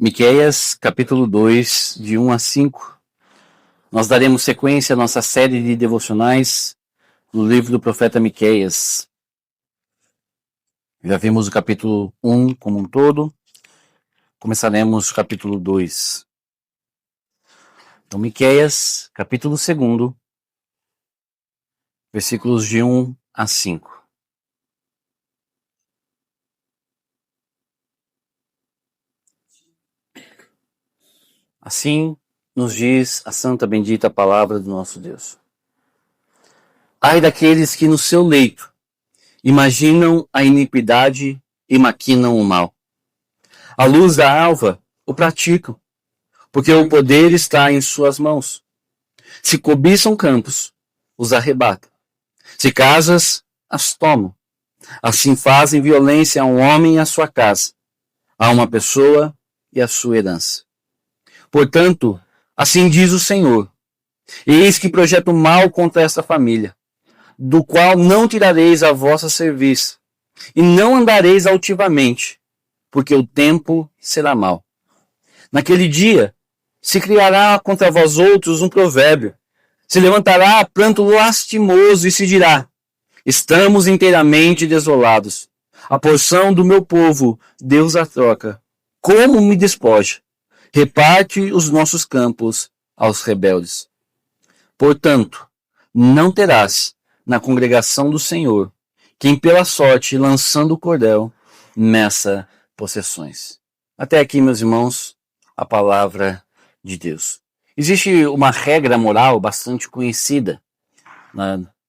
Miqueias, capítulo 2, de 1 a 5. Nós daremos sequência à nossa série de devocionais no livro do profeta Miqueias. Já vimos o capítulo 1 como um todo. Começaremos o capítulo 2. Então, Miqueias, capítulo 2, versículos de 1 a 5. Assim nos diz a santa bendita palavra do nosso Deus. Ai daqueles que no seu leito imaginam a iniquidade e maquinam o mal. À luz da alva o praticam, porque o poder está em suas mãos. Se cobiçam campos, os arrebatam. Se casas, as tomam. Assim fazem violência a um homem e a sua casa, a uma pessoa e a sua herança. Portanto, assim diz o Senhor: eis que projeto mal contra esta família, do qual não tirareis a vossa serviço, e não andareis altivamente, porque o tempo será mau. Naquele dia se criará contra vós outros um provérbio, se levantará pranto lastimoso e se dirá: estamos inteiramente desolados. A porção do meu povo Deus a troca. Como me despoja! Reparte os nossos campos aos rebeldes. Portanto, não terás na congregação do Senhor quem pela sorte, lançando o cordel, meça possessões. Até aqui, meus irmãos, a palavra de Deus. Existe uma regra moral bastante conhecida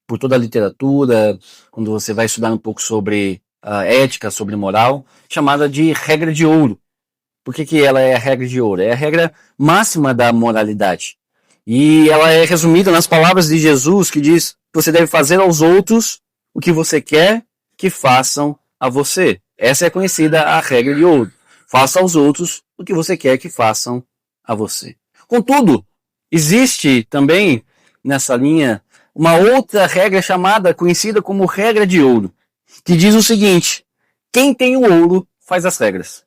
por toda a literatura, quando você vai estudar um pouco sobre ética, sobre moral, chamada de regra de ouro. Por que ela é a regra de ouro? É a regra máxima da moralidade. E ela é resumida nas palavras de Jesus, que diz: você deve fazer aos outros o que você quer que façam a você. Essa é conhecida a regra de ouro. Faça aos outros o que você quer que façam a você. Contudo, existe também nessa linha uma outra regra conhecida como regra de ouro, que diz o seguinte: quem tem o ouro faz as regras.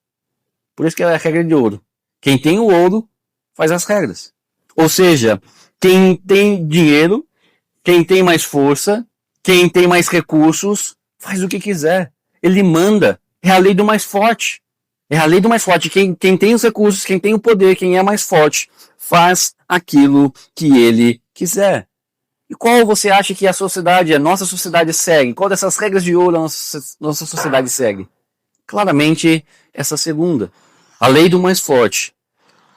Por isso que ela é a regra de ouro. Quem tem o ouro faz as regras. Ou seja, quem tem dinheiro, quem tem mais força, quem tem mais recursos, faz o que quiser. Ele manda. É a lei do mais forte. É a lei do mais forte. Quem tem os recursos, quem tem o poder, quem é mais forte, faz aquilo que ele quiser. E qual você acha que a nossa sociedade segue? Qual dessas regras de ouro a nossa sociedade segue? Claramente, essa segunda. A lei do mais forte.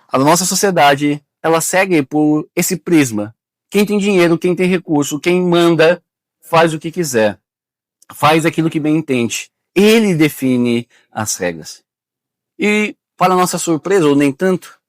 A nossa sociedade, ela segue por esse prisma. Quem tem dinheiro, quem tem recurso, quem manda, faz o que quiser. Faz aquilo que bem entende. Ele define as regras. E, para nossa surpresa, ou nem tanto,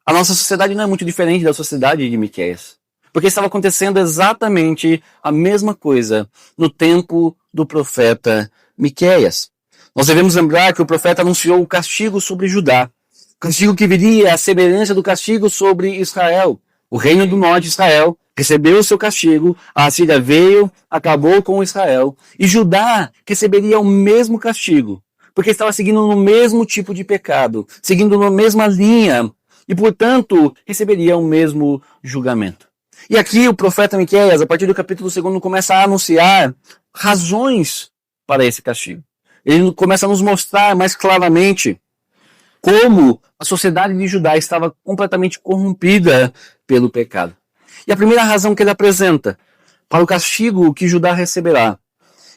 a nossa sociedade não é muito diferente da sociedade de Miqueias. Porque estava acontecendo exatamente a mesma coisa no tempo do profeta Miqueias. Nós devemos lembrar que o profeta anunciou o castigo sobre Judá. Castigo que viria à semelhança do castigo sobre Israel. O reino do norte de Israel recebeu o seu castigo, a Assíria veio, acabou com Israel, e Judá receberia o mesmo castigo, porque estava seguindo no mesmo tipo de pecado, seguindo na mesma linha, e portanto receberia o mesmo julgamento. E aqui o profeta Miqueias, a partir do capítulo 2, começa a anunciar razões para esse castigo. Ele começa a nos mostrar mais claramente como a sociedade de Judá estava completamente corrompida pelo pecado. E a primeira razão que ele apresenta para o castigo que Judá receberá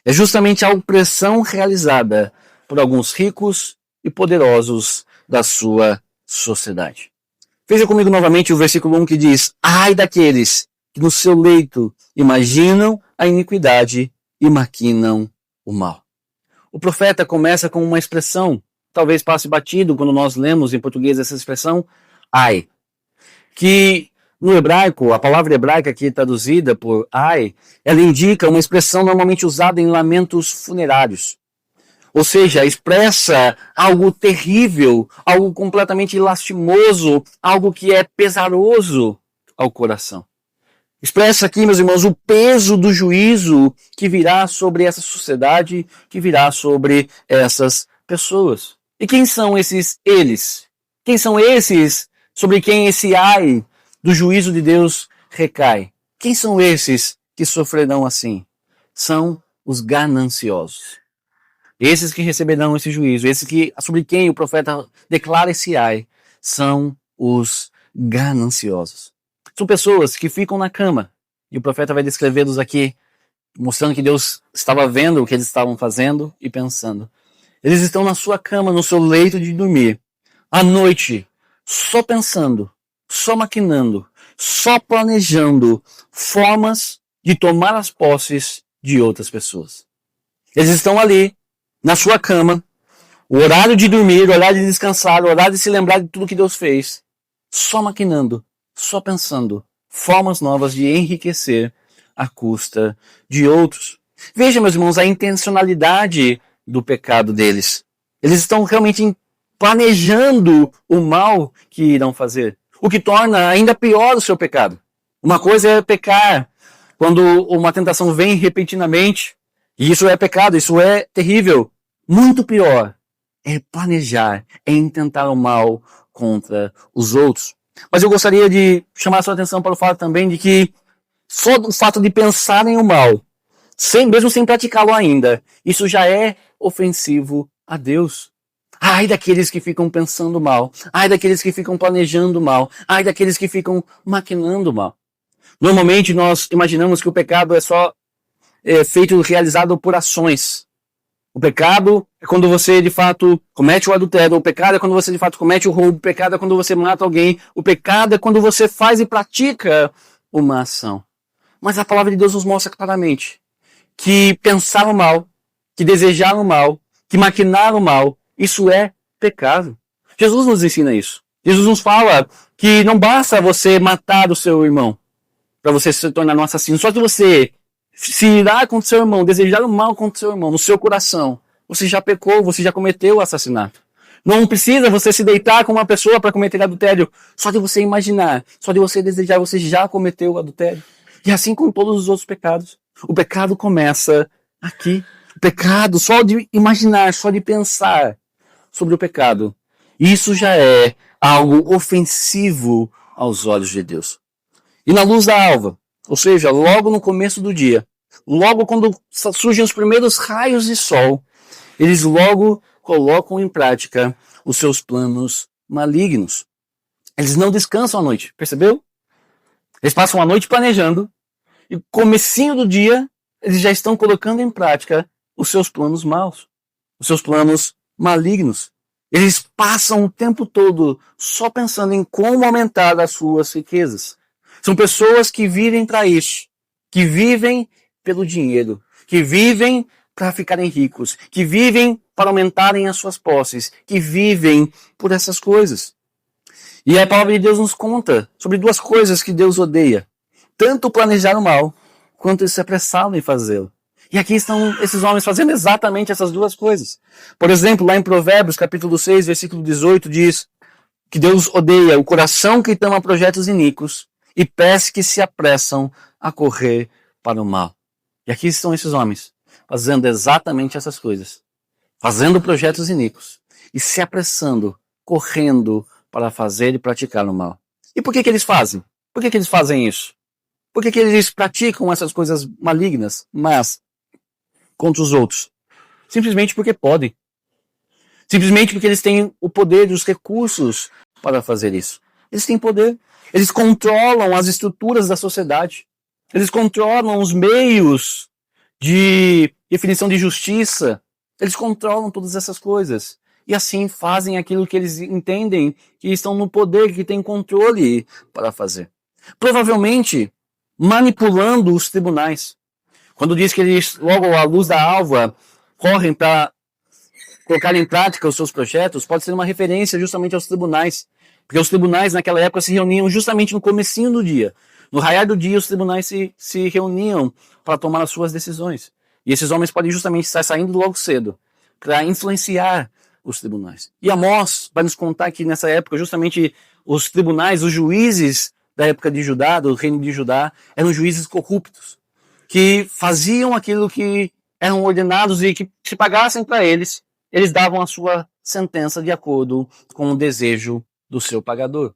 é justamente a opressão realizada por alguns ricos e poderosos da sua sociedade. Veja comigo novamente o versículo 1 que diz: ai daqueles que no seu leito imaginam a iniquidade e maquinam o mal. O profeta começa com uma expressão, talvez passe batido quando nós lemos em português essa expressão, ai, que no hebraico, a palavra hebraica aqui traduzida por ai, ela indica uma expressão normalmente usada em lamentos funerários. Ou seja, expressa algo terrível, algo completamente lastimoso, algo que é pesaroso ao coração. Expressa aqui, meus irmãos, o peso do juízo que virá sobre essa sociedade, que virá sobre essas pessoas. E quem são esses eles? Quem são esses sobre quem esse ai do juízo de Deus recai? Quem são esses que sofrerão assim? São os gananciosos. Esses que receberão esse juízo, esses que, sobre quem o profeta declara esse ai, são os gananciosos. São pessoas que ficam na cama, e o profeta vai descrevê-los aqui, mostrando que Deus estava vendo o que eles estavam fazendo e pensando. Eles estão na sua cama, no seu leito de dormir, à noite, só pensando, só maquinando, só planejando formas de tomar as posses de outras pessoas. Eles estão ali, na sua cama, o horário de dormir, o horário de descansar, o horário de se lembrar de tudo que Deus fez, só maquinando, só pensando formas novas de enriquecer à custa de outros. Veja, meus irmãos, a intencionalidade do pecado deles. Eles estão realmente planejando o mal que irão fazer, o que torna ainda pior o seu pecado. Uma coisa é pecar quando uma tentação vem repentinamente, e isso é pecado, isso é terrível. Muito pior é planejar, é intentar o mal contra os outros. Mas eu gostaria de chamar a sua atenção para o fato também de que só o fato de pensar em o mal, mesmo sem praticá-lo ainda, isso já é ofensivo a Deus. Ai daqueles que ficam pensando mal, ai daqueles que ficam planejando mal, ai daqueles que ficam maquinando mal. Normalmente nós imaginamos que o pecado é só realizado por ações. O pecado é quando você de fato comete o adultério, o pecado é quando você de fato comete o roubo, o pecado é quando você mata alguém, o pecado é quando você faz e pratica uma ação. Mas a palavra de Deus nos mostra claramente que pensar o mal, que desejar o mal, que maquinar o mal, isso é pecado. Jesus nos ensina isso. Jesus nos fala que não basta você matar o seu irmão para você se tornar um assassino. Só que você se irar contra o seu irmão, desejar o mal contra o seu irmão, no seu coração, você já pecou, você já cometeu o assassinato. Não precisa você se deitar com uma pessoa para cometer adultério. Só de você imaginar, só de você desejar, você já cometeu o adultério. E assim com todos os outros pecados. O pecado começa aqui. O pecado, só de imaginar, só de pensar sobre o pecado, isso já é algo ofensivo aos olhos de Deus. E na luz da alva, ou seja, logo no começo do dia, logo quando surgem os primeiros raios de sol, eles logo colocam em prática os seus planos malignos. Eles não descansam à noite, percebeu? Eles passam a noite planejando e no comecinho do dia eles já estão colocando em prática os seus planos maus, os seus planos malignos. Eles passam o tempo todo só pensando em como aumentar as suas riquezas. São pessoas que vivem para isso, que vivem pelo dinheiro, que vivem para ficarem ricos, que vivem para aumentarem as suas posses, que vivem por essas coisas. E a palavra de Deus nos conta sobre duas coisas que Deus odeia. Tanto planejar o mal, quanto se apressá-lo em fazê-lo. E aqui estão esses homens fazendo exatamente essas duas coisas. Por exemplo, lá em Provérbios, capítulo 6, versículo 18, diz que Deus odeia o coração que toma projetos iníquos e pés que se apressam a correr para o mal. E aqui estão esses homens fazendo exatamente essas coisas. Fazendo projetos iníquos e se apressando, correndo para fazer e praticar o mal. E por que eles fazem? Por que eles fazem isso? Por que eles praticam essas coisas malignas, mas contra os outros? Simplesmente porque podem. Simplesmente porque eles têm o poder e os recursos para fazer isso. Eles têm poder. Eles controlam as estruturas da sociedade. Eles controlam os meios de definição de justiça. Eles controlam todas essas coisas. E assim fazem aquilo que eles entendem que estão no poder, que têm controle para fazer. Provavelmente manipulando os tribunais. Quando diz que eles, logo à luz da alva, correm para colocar em prática os seus projetos, pode ser uma referência justamente aos tribunais. Porque os tribunais naquela época se reuniam justamente no comecinho do dia. No raiar do dia, os tribunais se reuniam para tomar as suas decisões. E esses homens podem justamente estar saindo logo cedo para influenciar os tribunais. E Amós vai nos contar que nessa época, justamente os tribunais, os juízes da época de Judá, do reino de Judá, eram juízes corruptos, que faziam aquilo que eram ordenados e que se pagassem para eles, eles davam a sua sentença de acordo com o desejo do seu pagador.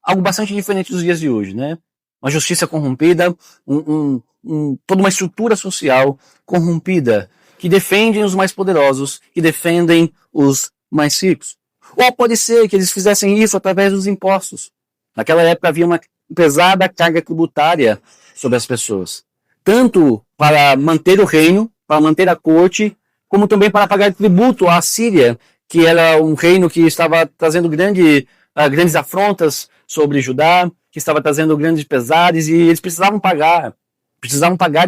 Algo bastante diferente dos dias de hoje, né? Uma justiça corrompida, toda uma estrutura social corrompida, que defendem os mais poderosos, que defendem os mais ricos. Ou pode ser que eles fizessem isso através dos impostos. Naquela época havia uma pesada carga tributária sobre as pessoas. Tanto para manter o reino, para manter a corte, como também para pagar tributo à Síria, que era um reino que estava trazendo grandes afrontas sobre Judá, que estava trazendo grandes pesares, e eles precisavam pagar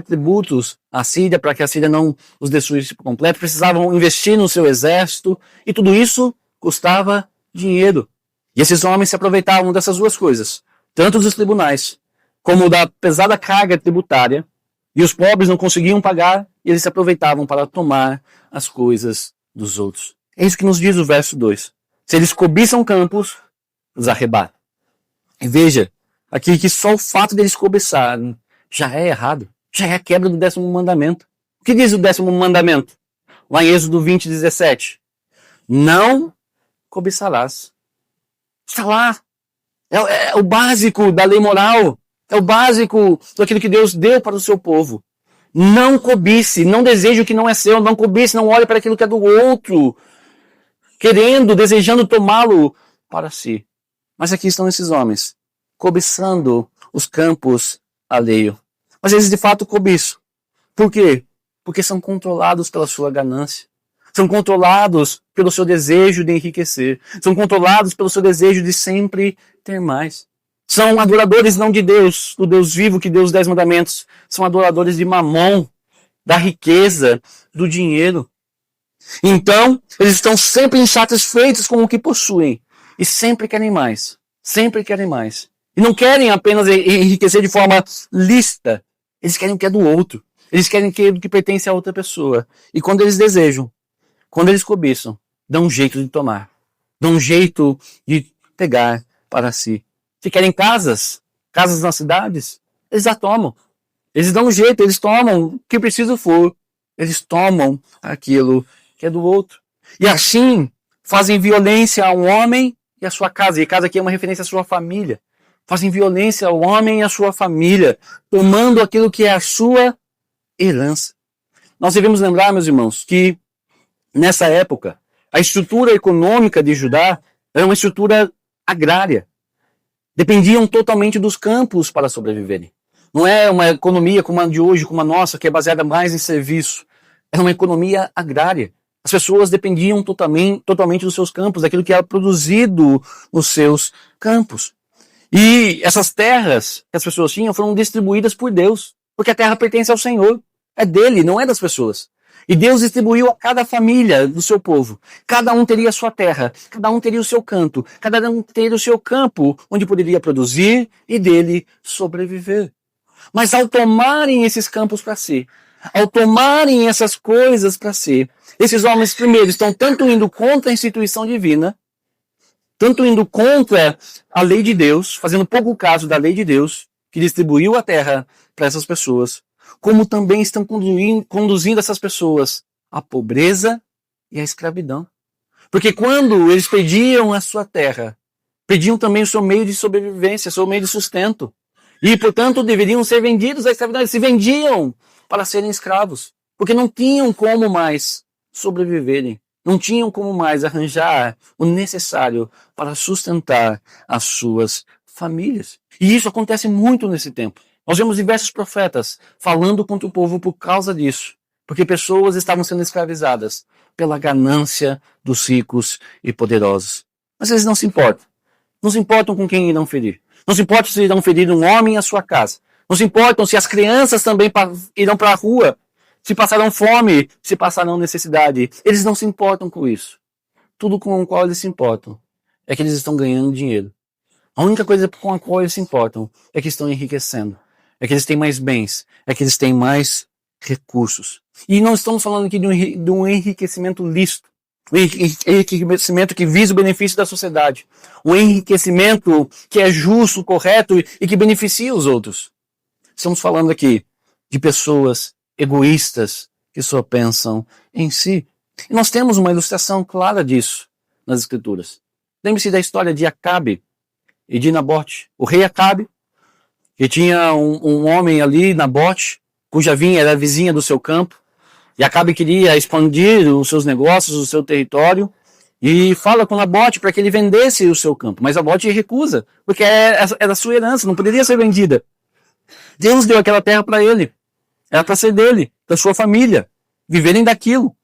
tributos à Síria para que a Síria não os destruísse por completo, precisavam investir no seu exército, e tudo isso custava dinheiro. E esses homens se aproveitavam dessas duas coisas, tanto dos tribunais, como da pesada carga tributária, e os pobres não conseguiam pagar, e eles se aproveitavam para tomar as coisas dos outros. É isso que nos diz o verso 2. Se eles cobiçam campos, os arrebatam. E veja, aqui que só o fato deles cobiçarem já é errado, já é a quebra do 10º mandamento. O que diz o 10º mandamento? Lá em Êxodo 20:17. Não cobiçarás. Está lá. É o básico da lei moral. É o básico daquilo que Deus deu para o seu povo. Não cobice, não deseje o que não é seu, não cobice, não olhe para aquilo que é do outro, desejando tomá-lo para si. Mas aqui estão esses homens, cobiçando os campos alheios. Mas eles de fato cobiçam. Por quê? Porque são controlados pela sua ganância. São controlados pelo seu desejo de enriquecer. São controlados pelo seu desejo de sempre ter mais. São adoradores não de Deus, do Deus vivo que deu os 10 mandamentos. São adoradores de Mamon, da riqueza, do dinheiro. Então, eles estão sempre insatisfeitos com o que possuem. E sempre querem mais. Sempre querem mais. E não querem apenas enriquecer de forma lícita. Eles querem o que é do outro. Eles querem o que pertence a outra pessoa. E quando eles desejam, quando eles cobiçam, dão um jeito de tomar. Dão um jeito de pegar para si. Se querem casas nas cidades, eles já tomam. Eles dão um jeito, eles tomam o que preciso for. Eles tomam aquilo que é do outro. E assim, fazem violência a um homem e a sua casa. E casa aqui é uma referência à sua família. Fazem violência ao homem e à sua família, tomando aquilo que é a sua herança. Nós devemos lembrar, meus irmãos, que nessa época, a estrutura econômica de Judá era uma estrutura agrária. Dependiam totalmente dos campos para sobreviverem. Não é uma economia como a de hoje, como a nossa, que é baseada mais em serviço. Era uma economia agrária. As pessoas dependiam totalmente dos seus campos, daquilo que era produzido nos seus campos. E essas terras que as pessoas tinham foram distribuídas por Deus, porque a terra pertence ao Senhor. É dele, não é das pessoas. E Deus distribuiu a cada família do seu povo. Cada um teria a sua terra, cada um teria o seu canto, cada um teria o seu campo, onde poderia produzir e dele sobreviver. Mas ao tomarem esses campos para si, ao tomarem essas coisas para si, esses homens primeiro estão tanto indo contra a instituição divina, tanto indo contra a lei de Deus, fazendo pouco caso da lei de Deus, que distribuiu a terra para essas pessoas, como também estão conduzindo essas pessoas à pobreza e à escravidão. Porque quando eles pediam a sua terra, pediam também o seu meio de sobrevivência, o seu meio de sustento. E, portanto, deveriam ser vendidos à escravidão. Eles se vendiam para serem escravos, porque não tinham como mais sobreviverem. Não tinham como mais arranjar o necessário para sustentar as suas famílias. E isso acontece muito nesse tempo. Nós vemos diversos profetas falando contra o povo por causa disso, porque pessoas estavam sendo escravizadas pela ganância dos ricos e poderosos. Mas eles não se importam. Não se importam com quem irão ferir. Não se importam se irão ferir um homem em sua casa. Não se importam se as crianças também irão para a rua, se passarão fome, se passarão necessidade. Eles não se importam com isso. Tudo com o qual eles se importam é que eles estão ganhando dinheiro. A única coisa com a qual eles se importam é que estão enriquecendo. É que eles têm mais bens. É que eles têm mais recursos. E não estamos falando aqui de um enriquecimento lícito. Um enriquecimento que visa o benefício da sociedade. Um enriquecimento que é justo, correto e que beneficia os outros. Estamos falando aqui de pessoas egoístas que só pensam em si. E nós temos uma ilustração clara disso nas Escrituras. Lembre-se da história de Acabe e de Nabote. O rei Acabe, que tinha um homem ali, Nabote, cuja vinha era vizinha do seu campo, e Acabe queria expandir os seus negócios, o seu território, e fala com Nabote para que ele vendesse o seu campo. Mas Nabote recusa, porque era sua herança, não poderia ser vendida. Deus deu aquela terra para ele. Era para ser dele, da sua família, viverem daquilo.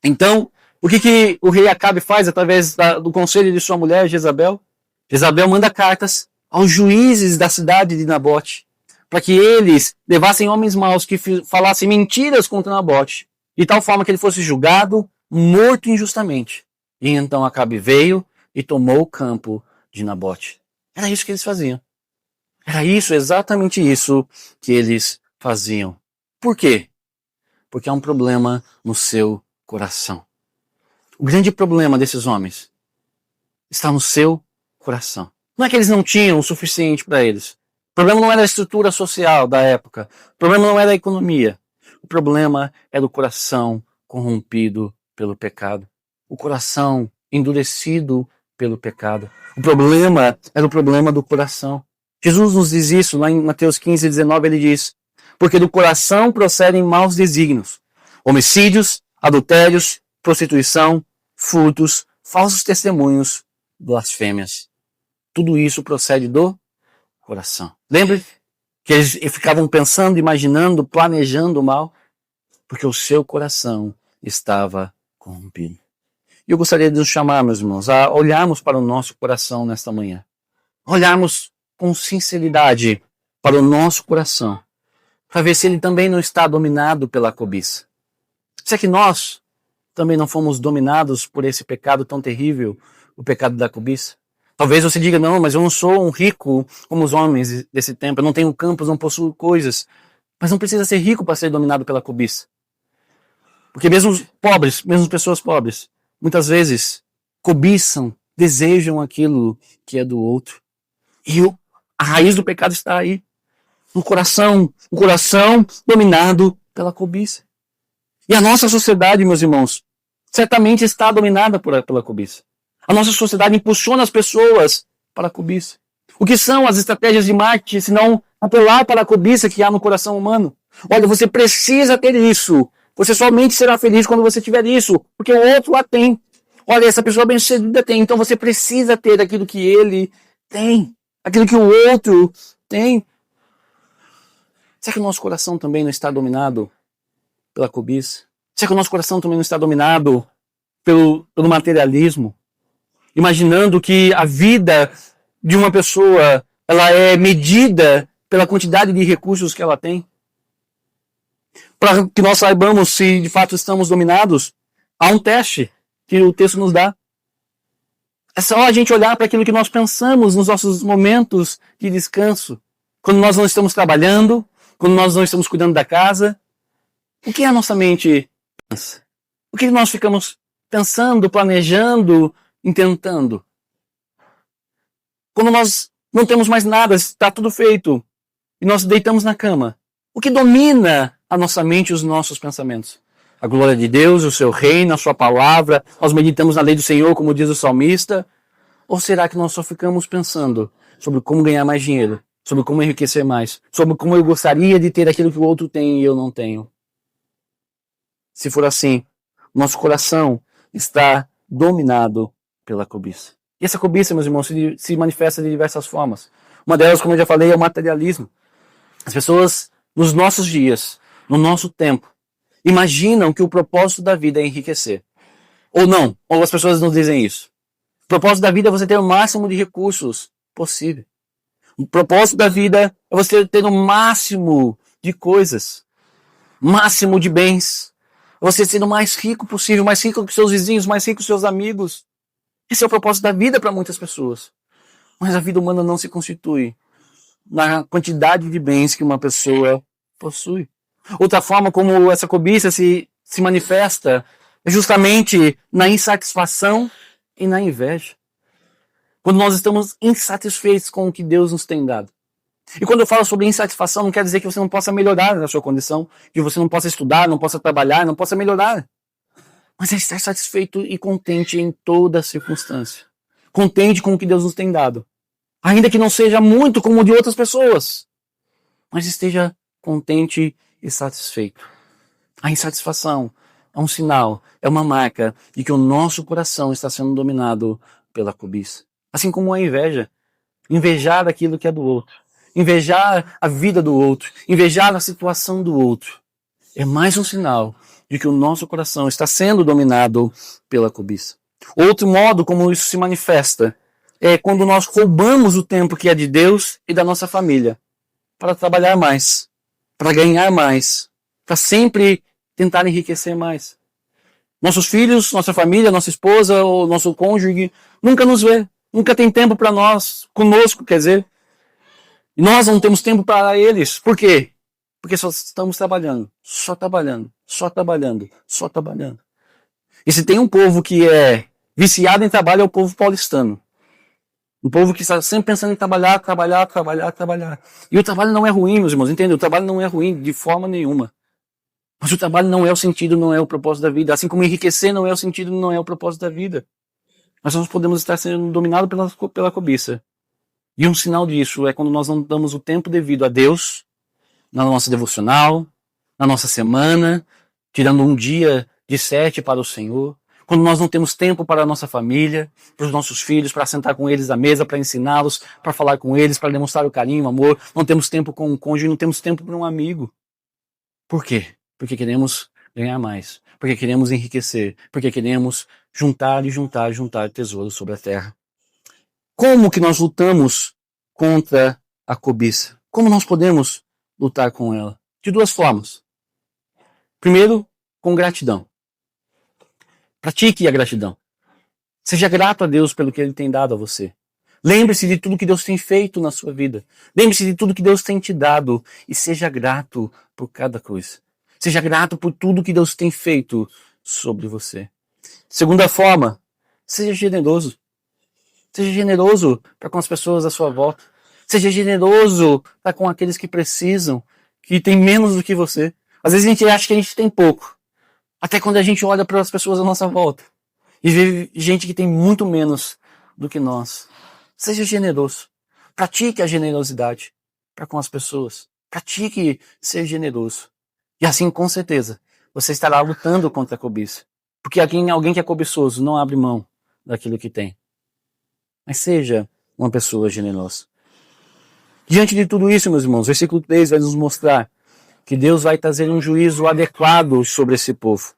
Então, o que o rei Acabe faz através do conselho de sua mulher, Jezabel? Jezabel manda cartas aos juízes da cidade de Nabote, para que eles levassem homens maus que falassem mentiras contra Nabote, de tal forma que ele fosse julgado, morto injustamente. E então Acabe veio e tomou o campo de Nabote. Era isso que eles faziam. Era isso, exatamente isso que eles faziam. Por quê? Porque há um problema no seu coração. O grande problema desses homens está no seu coração. Não é que eles não tinham o suficiente para eles. O problema não era a estrutura social da época. O problema não era a economia. O problema era o coração corrompido pelo pecado. O coração endurecido pelo pecado. O problema era o problema do coração. Jesus nos diz isso, lá em Mateus 15, 19, ele diz: porque do coração procedem maus desígnios, homicídios, adultérios, prostituição, furtos, falsos testemunhos, blasfêmias. Tudo isso procede do coração. Lembre que eles ficavam pensando, imaginando, planejando o mal, porque o seu coração estava corrompido. E eu gostaria de nos chamar, meus irmãos, a olharmos para o nosso coração nesta manhã. Olharmos com sinceridade para o nosso coração, para ver se ele também não está dominado pela cobiça. Se é que nós também não fomos dominados por esse pecado tão terrível, o pecado da cobiça. Talvez você diga, não, mas eu não sou um rico como os homens desse tempo, eu não tenho campos, não possuo coisas. Mas não precisa ser rico para ser dominado pela cobiça. Porque mesmo os pobres, mesmo pessoas pobres, muitas vezes cobiçam, desejam aquilo que é do outro. E a raiz do pecado está aí, no coração, o coração dominado pela cobiça. E a nossa sociedade, meus irmãos, certamente está dominada pela cobiça. A nossa sociedade impulsiona as pessoas para a cobiça. O que são as estratégias de marketing, se não apelar para a cobiça que há no coração humano? Olha, você precisa ter isso. Você somente será feliz quando você tiver isso, porque o outro lá tem. Olha, essa pessoa bem-sucedida tem, então você precisa ter aquilo que ele tem, aquilo que o outro tem. Será que o nosso coração também não está dominado pela cobiça? Será que o nosso coração também não está dominado pelo materialismo? Imaginando que a vida de uma pessoa ela é medida pela quantidade de recursos que ela tem. Para que nós saibamos se de fato estamos dominados, há um teste que o texto nos dá. É só a gente olhar para aquilo que nós pensamos nos nossos momentos de descanso. Quando nós não estamos trabalhando, quando nós não estamos cuidando da casa. O que a nossa mente pensa? O que nós ficamos pensando, planejando, intentando? Quando nós não temos mais nada, está tudo feito, e nós deitamos na cama, o que domina a nossa mente e os nossos pensamentos? A glória de Deus, o seu reino, a sua palavra, nós meditamos na lei do Senhor, como diz o salmista? Ou será que nós só ficamos pensando sobre como ganhar mais dinheiro, sobre como enriquecer mais, sobre como eu gostaria de ter aquilo que o outro tem e eu não tenho? Se for assim, nosso coração está dominado pela cobiça. E essa cobiça, meus irmãos, se manifesta de diversas formas. Uma delas, como eu já falei, é o materialismo. As pessoas, nos nossos dias, no nosso tempo, imaginam que o propósito da vida é enriquecer. Ou não, ou as pessoas nos dizem isso. O propósito da vida é você ter o máximo de recursos possível. O propósito da vida é você ter o máximo de coisas, máximo de bens. Você ser o mais rico possível, mais rico que seus vizinhos, mais rico que seus amigos. Esse é o propósito da vida para muitas pessoas. Mas a vida humana não se constitui na quantidade de bens que uma pessoa possui. Outra forma como essa cobiça se manifesta é justamente na insatisfação e na inveja. Quando nós estamos insatisfeitos com o que Deus nos tem dado. E quando eu falo sobre insatisfação, não quer dizer que você não possa melhorar na sua condição, que você não possa estudar, não possa trabalhar, não possa melhorar. Mas é estar satisfeito e contente em toda circunstância. contente com o que Deus nos tem dado. Ainda que não seja muito como o de outras pessoas, mas esteja contente e satisfeito. A insatisfação é um sinal, é uma marca de que o nosso coração está sendo dominado pela cobiça. Assim como a inveja. Invejar aquilo que é do outro. Invejar a vida do outro. Invejar a situação do outro. É mais um sinal de que o nosso coração está sendo dominado pela cobiça. Outro modo como isso se manifesta é quando nós roubamos o tempo que é de Deus e da nossa família para trabalhar mais, para ganhar mais, para sempre tentar enriquecer mais. Nossos filhos, nossa família, nossa esposa ou nosso cônjuge nunca nos vê, nunca tem tempo para nós, conosco, quer dizer. E nós não temos tempo para eles. Por quê? Porque só estamos trabalhando, só trabalhando, só trabalhando, só trabalhando. E se tem um povo que é viciado em trabalho, é o povo paulistano. Um povo que está sempre pensando em trabalhar, trabalhar, trabalhar, trabalhar. E o trabalho não é ruim, meus irmãos, entendem? O trabalho não é ruim de forma nenhuma. Mas o trabalho não é o sentido, não é o propósito da vida. Assim como enriquecer não é o sentido, não é o propósito da vida. Mas nós podemos estar sendo dominados pela cobiça. E um sinal disso é quando nós não damos o tempo devido a Deus, na nossa devocional, na nossa semana, tirando um dia de 7 para o Senhor. Quando nós não temos tempo para a nossa família, para os nossos filhos, para sentar com eles à mesa, para ensiná-los, para falar com eles, para demonstrar o carinho, o amor. Não temos tempo com um cônjuge, não temos tempo para um amigo. Por quê? Porque queremos ganhar mais. Porque queremos enriquecer. Porque queremos juntar e juntar e juntar tesouros sobre a terra. Como que nós lutamos contra a cobiça? Como nós podemos lutar com ela? De duas formas. Primeiro, com gratidão. Pratique a gratidão. Seja grato a Deus pelo que Ele tem dado a você. Lembre-se de tudo que Deus tem feito na sua vida. Lembre-se de tudo que Deus tem te dado e seja grato por cada coisa. Seja grato por tudo que Deus tem feito sobre você. Segunda forma, seja generoso. Seja generoso para com as pessoas à sua volta. Seja generoso para com aqueles que precisam, que têm menos do que você. Às vezes a gente acha que a gente tem pouco. Até quando a gente olha para as pessoas à nossa volta e vê gente que tem muito menos do que nós. Seja generoso. Pratique a generosidade para com as pessoas. Pratique ser generoso. E assim, com certeza, você estará lutando contra a cobiça. Porque alguém que é cobiçoso não abre mão daquilo que tem. Mas seja uma pessoa generosa. Diante de tudo isso, meus irmãos, o versículo 3 vai nos mostrar que Deus vai trazer um juízo adequado sobre esse povo.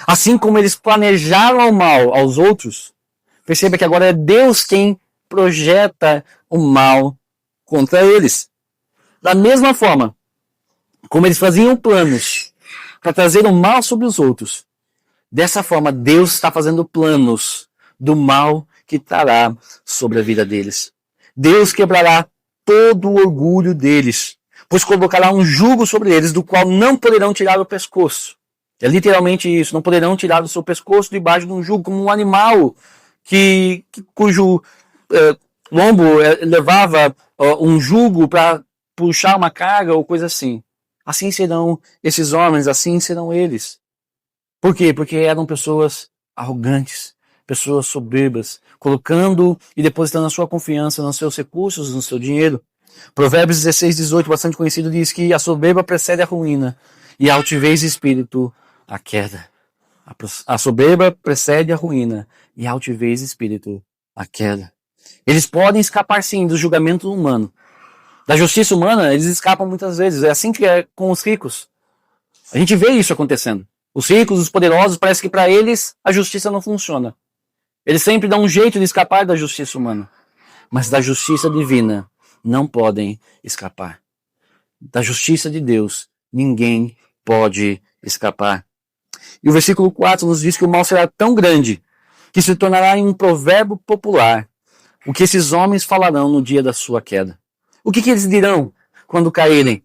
Assim como eles planejaram o mal aos outros, perceba que agora é Deus quem projeta o mal contra eles. Da mesma forma, como eles faziam planos para trazer o mal sobre os outros, dessa forma Deus está fazendo planos do mal que trará sobre a vida deles. Deus quebrará todo o orgulho deles, pois colocará um jugo sobre eles, do qual não poderão tirar o pescoço. É literalmente isso, não poderão tirar o seu pescoço debaixo de um jugo, como um animal cujo lombo levava um jugo para puxar uma carga ou coisa assim. Assim serão esses homens, assim serão eles. Por quê? Porque eram pessoas arrogantes, pessoas soberbas, colocando e depositando a sua confiança nos seus recursos, no seu dinheiro. Provérbios 16:18, bastante conhecido, diz que a soberba precede a ruína e a altivez de espírito a queda. A soberba precede a ruína e a altivez de espírito a queda. Eles podem escapar sim do julgamento humano. Da justiça humana, eles escapam muitas vezes. É assim que é com os ricos. A gente vê isso acontecendo. Os ricos, os poderosos, parece que para eles a justiça não funciona. Eles sempre dão um jeito de escapar da justiça humana. Mas da justiça divina não podem escapar. Da justiça de Deus ninguém pode escapar. E o versículo 4 nos diz que o mal será tão grande que se tornará em um provérbio popular o que esses homens falarão no dia da sua queda. O que eles dirão quando caírem?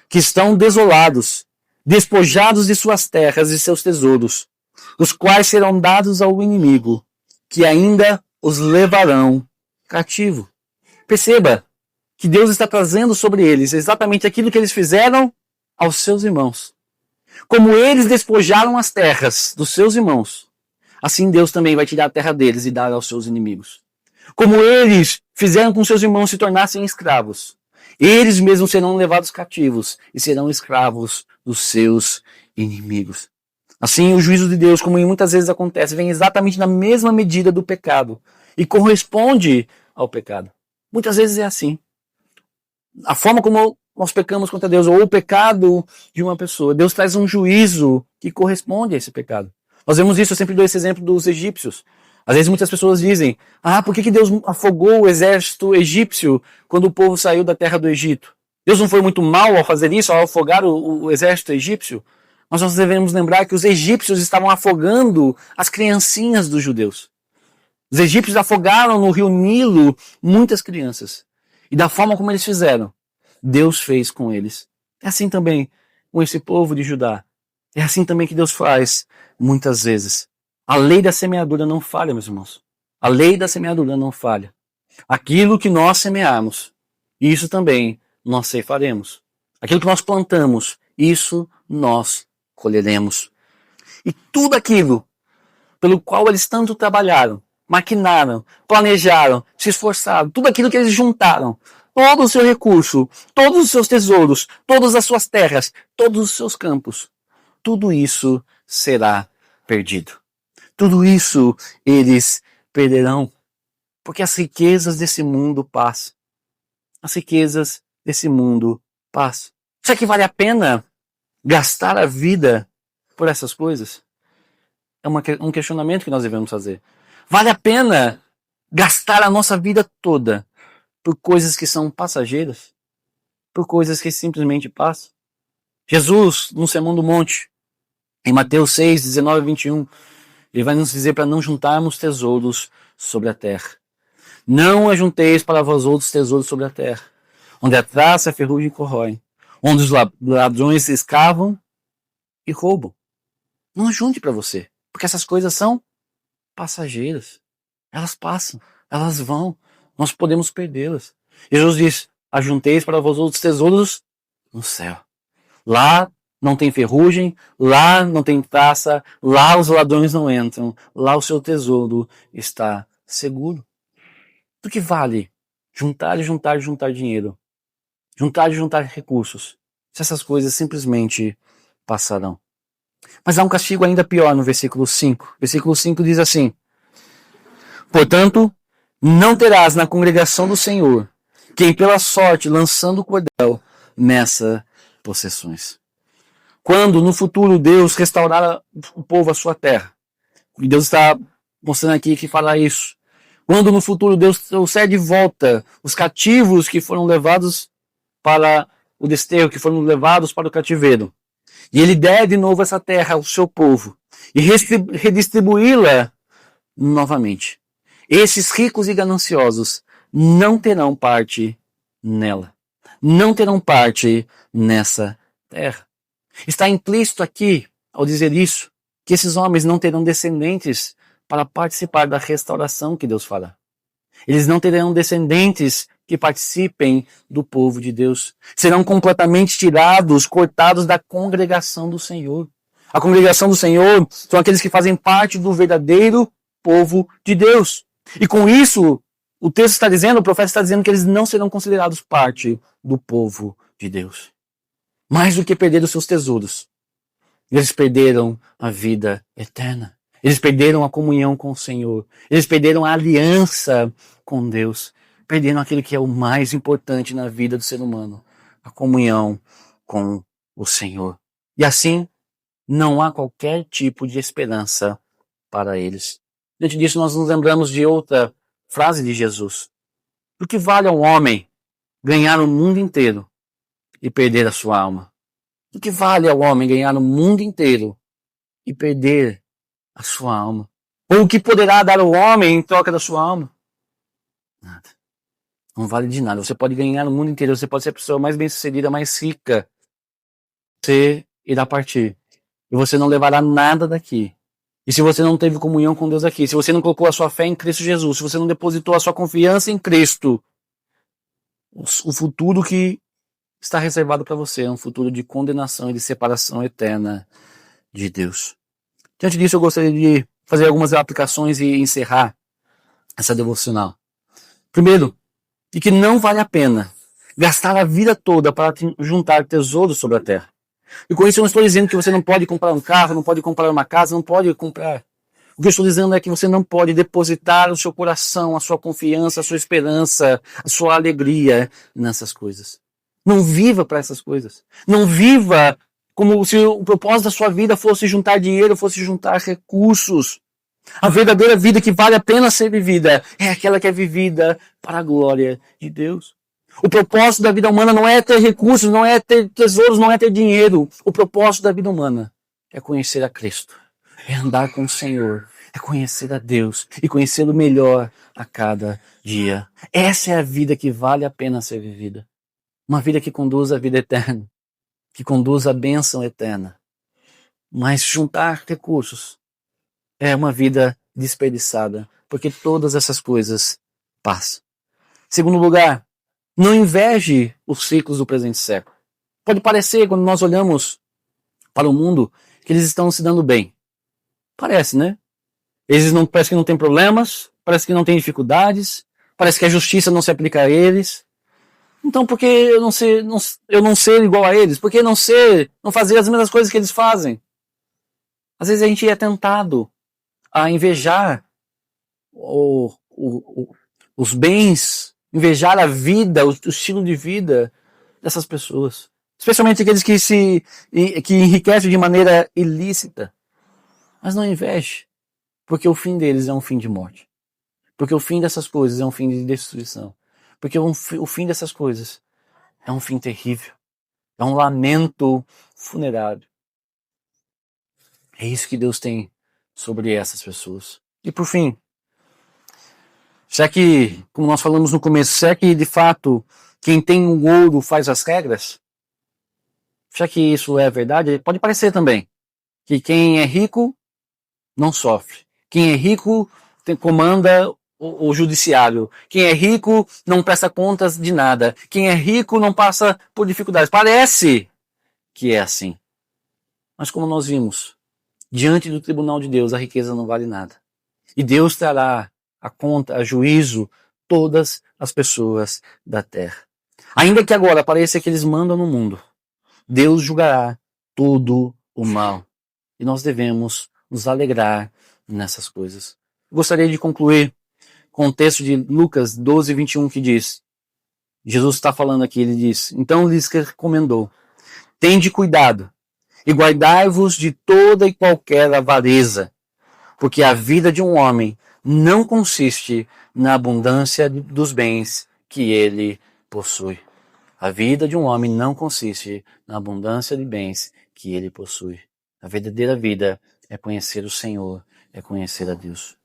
Que estão desolados, despojados de suas terras e seus tesouros, os quais serão dados ao inimigo, que ainda os levarão cativo. Perceba que Deus está trazendo sobre eles exatamente aquilo que eles fizeram aos seus irmãos. Como eles despojaram as terras dos seus irmãos, assim Deus também vai tirar a terra deles e dar aos seus inimigos. Como eles fizeram com seus irmãos se tornassem escravos, eles mesmos serão levados cativos e serão escravos dos seus inimigos. Assim, o juízo de Deus, como muitas vezes acontece, vem exatamente na mesma medida do pecado e corresponde ao pecado. Muitas vezes é assim. A forma como nós pecamos contra Deus, ou o pecado de uma pessoa, Deus traz um juízo que corresponde a esse pecado. Nós vemos isso, eu sempre dou esse exemplo dos egípcios. Às vezes muitas pessoas dizem, por que Deus afogou o exército egípcio quando o povo saiu da terra do Egito? Deus não foi muito mal ao fazer isso, ao afogar o exército egípcio? Mas nós devemos lembrar que os egípcios estavam afogando as criancinhas dos judeus. Os egípcios afogaram no rio Nilo muitas crianças. E da forma como eles fizeram, Deus fez com eles. É assim também com esse povo de Judá. É assim também que Deus faz muitas vezes. A lei da semeadura não falha, meus irmãos. A lei da semeadura não falha. Aquilo que nós semearmos, isso também nós ceifaremos. Aquilo que nós plantamos, isso nós colheremos. E tudo aquilo pelo qual eles tanto trabalharam, maquinaram, planejaram, se esforçaram, tudo aquilo que eles juntaram, todo o seu recurso, todos os seus tesouros, todas as suas terras, todos os seus campos, tudo isso será perdido. Tudo isso eles perderão, porque as riquezas desse mundo passam. As riquezas desse mundo passam. Será que vale a pena gastar a vida por essas coisas? É um questionamento que nós devemos fazer. Vale a pena gastar a nossa vida toda por coisas que são passageiras? Por coisas que simplesmente passam? Jesus, no Sermão do Monte, em Mateus 6, 19 e 21, ele vai nos dizer para não juntarmos tesouros sobre a terra. Não ajunteis para vós outros tesouros sobre a terra, onde a traça, a ferrugem corrói, onde os ladrões escavam e roubam. Não ajunte para você, porque essas coisas são passageiras. Elas passam, elas vão, nós podemos perdê-las. Jesus diz, ajunteis para vós outros tesouros no céu. Lá não tem ferrugem, lá não tem traça, lá os ladrões não entram, lá o seu tesouro está seguro. Do que vale juntar dinheiro, juntar recursos, se essas coisas simplesmente passarão? Mas há um castigo ainda pior no versículo 5. Versículo 5 diz assim, portanto, não terás na congregação do Senhor quem pela sorte, lançando o cordel, meça possessões. Quando no futuro Deus restaurar o povo à sua terra, e Deus está mostrando aqui que fará isso, quando no futuro Deus trouxer de volta os cativos que foram levados para o desterro, que foram levados para o cativeiro, e ele der de novo essa terra ao seu povo, e redistribuí-la novamente, esses ricos e gananciosos não terão parte nela, não terão parte nessa terra. Está implícito aqui, ao dizer isso, que esses homens não terão descendentes para participar da restauração que Deus fará. Eles não terão descendentes que participem do povo de Deus. Serão completamente tirados, cortados da congregação do Senhor. A congregação do Senhor são aqueles que fazem parte do verdadeiro povo de Deus. E com isso, o texto está dizendo, o profeta está dizendo que eles não serão considerados parte do povo de Deus. Mais do que perder os seus tesouros, eles perderam a vida eterna. Eles perderam a comunhão com o Senhor. Eles perderam a aliança com Deus. Perderam aquilo que é o mais importante na vida do ser humano, a comunhão com o Senhor. E assim, não há qualquer tipo de esperança para eles. Diante disso, nós nos lembramos de outra frase de Jesus. Do que vale ao homem ganhar o mundo inteiro e perder a sua alma? Do que vale ao homem ganhar o mundo inteiro e perder a sua alma? Ou o que poderá dar o homem em troca da sua alma? Nada. Não vale de nada. Você pode ganhar o mundo inteiro, você pode ser a pessoa mais bem-sucedida, mais rica. Você irá partir. E você não levará nada daqui. E se você não teve comunhão com Deus aqui, se você não colocou a sua fé em Cristo Jesus, se você não depositou a sua confiança em Cristo, o futuro que está reservado para você é um futuro de condenação e de separação eterna de Deus. Diante disso, eu gostaria de fazer algumas aplicações e encerrar essa devocional. Primeiro, de que não vale a pena gastar a vida toda para juntar tesouros sobre a terra. E com isso eu não estou dizendo que você não pode comprar um carro, não pode comprar uma casa, não pode comprar. O que eu estou dizendo é que você não pode depositar o seu coração, a sua confiança, a sua esperança, a sua alegria nessas coisas. Não viva para essas coisas. Não viva como se o propósito da sua vida fosse juntar dinheiro, fosse juntar recursos. A verdadeira vida que vale a pena ser vivida é aquela que é vivida para a glória de Deus. O propósito da vida humana não é ter recursos, não é ter tesouros, não é ter dinheiro. O propósito da vida humana é conhecer a Cristo, é andar com o Senhor, é conhecer a Deus e conhecê-lo melhor a cada dia. Essa é a vida que vale a pena ser vivida. Uma vida que conduz à vida eterna, que conduz à bênção eterna. Mas juntar recursos é uma vida desperdiçada, porque todas essas coisas passam. Segundo lugar, não inveje os ciclos do presente século. Pode parecer, quando nós olhamos para o mundo, que eles estão se dando bem. Parece, né? Eles não, parece que não tem problemas, parece que não tem dificuldades, parece que a justiça não se aplica a eles. Então, por que eu não ser igual a eles? Por que não fazer as mesmas coisas que eles fazem? Às vezes a gente é tentado a invejar os bens, invejar a vida, o estilo de vida dessas pessoas. Especialmente aqueles que enriquecem de maneira ilícita. Mas não inveje, porque o fim deles é um fim de morte. Porque o fim dessas coisas é um fim de destruição. Porque o fim dessas coisas é um fim terrível. É um lamento funerário. É isso que Deus tem sobre essas pessoas. E por fim, será que, como nós falamos no começo, será que de fato quem tem o ouro faz as regras? Será que isso é verdade? Pode parecer também que quem é rico não sofre. Quem é rico comanda o judiciário. Quem é rico não presta contas de nada. Quem é rico não passa por dificuldades. Parece que é assim. Mas como nós vimos, diante do tribunal de Deus, a riqueza não vale nada. E Deus trará a conta, a juízo, todas as pessoas da terra. Ainda que agora pareça que eles mandam no mundo, Deus julgará todo o mal. E nós devemos nos alegrar nessas coisas. Gostaria de concluir com o texto de Lucas 12, 21, que diz, Jesus está falando aqui, ele diz, então lhes recomendou, tende cuidado e guardai-vos de toda e qualquer avareza, porque a vida de um homem não consiste na abundância dos bens que ele possui. A vida de um homem não consiste na abundância de bens que ele possui. A verdadeira vida é conhecer o Senhor, é conhecer a Deus.